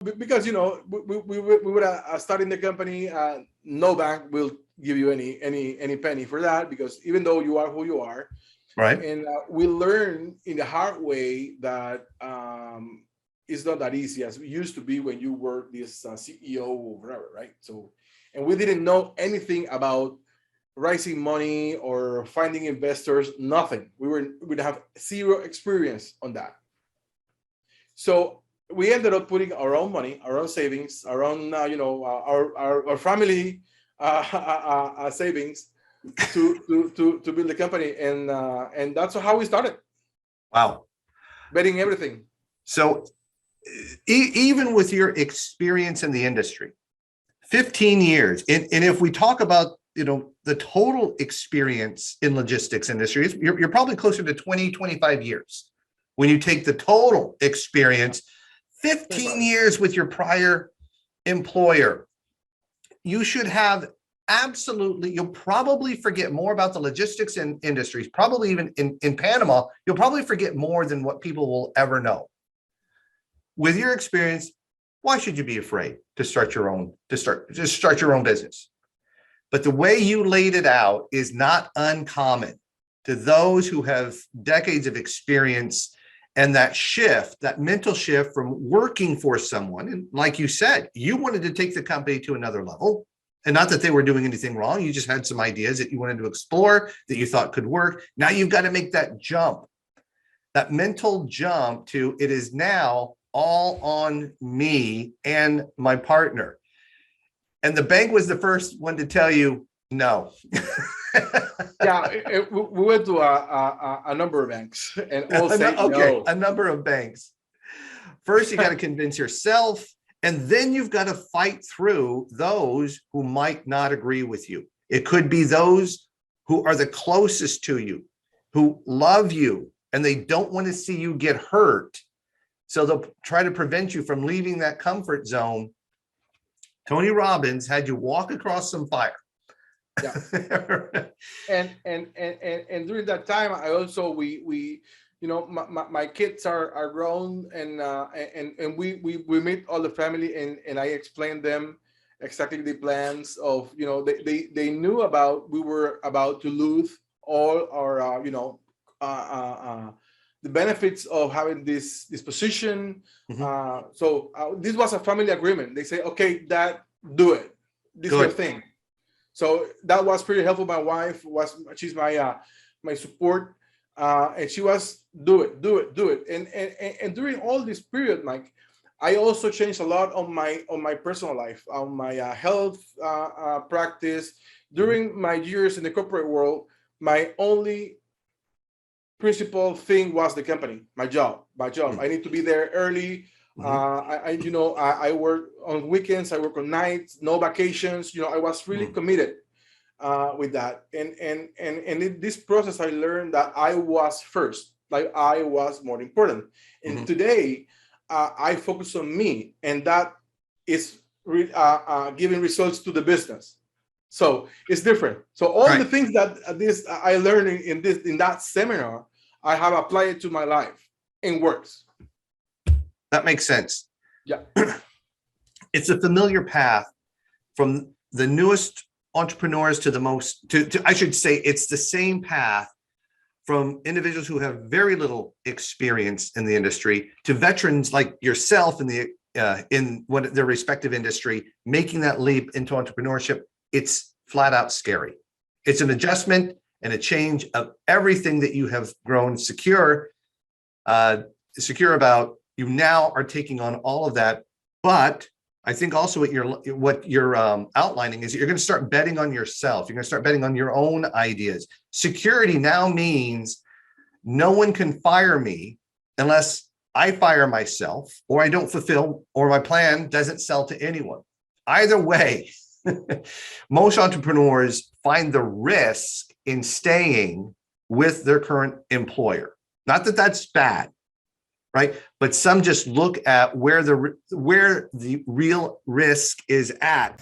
because we would start in the company. No bank will give you any penny for that, because even though you are who you are, right? And we learn in the hard way that it's not that easy as it used to be when you were this CEO or whatever, right? So, and we didn't know anything about raising money or finding investors, nothing. We'd have zero experience on that. So we ended up putting our own money, our own savings, our own, our family savings to build the company, and that's how we started. Wow, Betting everything. So even with your experience in the industry, 15 years, and if we talk about the total experience in logistics industries, you're probably closer to 20, 25 years. When you take the total experience, 15 years with your prior employer, you should have absolutely, you'll probably forget more about the logistics industries, probably even in Panama, you'll probably forget more than what people will ever know. With your experience, why should you be afraid to start your own business? But the way you laid it out is not uncommon to those who have decades of experience, and that shift, that mental shift from working for someone. And like you said, you wanted to take the company to another level, and not that they were doing anything wrong. You just had some ideas that you wanted to explore that you thought could work. Now you've got to make that jump, that mental jump to it is now all on me and my partner. And the bank was the first one to tell you no. Yeah, we went to a number of banks and all said no. A number of banks. First, you got to convince yourself, and then you've got to fight through those who might not agree with you. It could be those who are the closest to you, who love you, and they don't want to see you get hurt. So they'll try to prevent you from leaving that comfort zone. Tony Robbins had you walk across some fire. Yeah. and during that time, I also my kids are grown, and we meet all the family, and I explained them exactly the plans of they knew about, we were about to lose all our the benefits of having this position. Mm-hmm. So this was a family agreement. They say, okay, Dad, do it. This is your thing. So that was pretty helpful. My wife she's my support, and she was do it. And during all this period, Mike, I also changed a lot on my personal life, on my health practice. During my years in the corporate world, my only principal thing was the company, my job. I need to be there early. I work on weekends, I work on nights, no vacations. I was really committed with that. And in this process, I learned that I was first, like I was more important. And today, I focus on me, and that is giving results to the business. So it's different. So all the things that I learned in that seminar, I have applied it to my life, and works. That makes sense. Yeah. It's a familiar path from the newest entrepreneurs to the most, I should say, it's the same path from individuals who have very little experience in the industry to veterans like yourself in what their respective industry, making that leap into entrepreneurship. It's flat out scary. It's an adjustment and a change of everything that you have grown secure about. You now are taking on all of that, but I think also what you're outlining is you're going to start betting on yourself. You're going to start betting on your own ideas. Security now means no one can fire me unless I fire myself, or I don't fulfill, or my plan doesn't sell to anyone. Either way, most entrepreneurs find the risk in staying with their current employer. Not that that's bad, right? But some just look at where the real risk is at.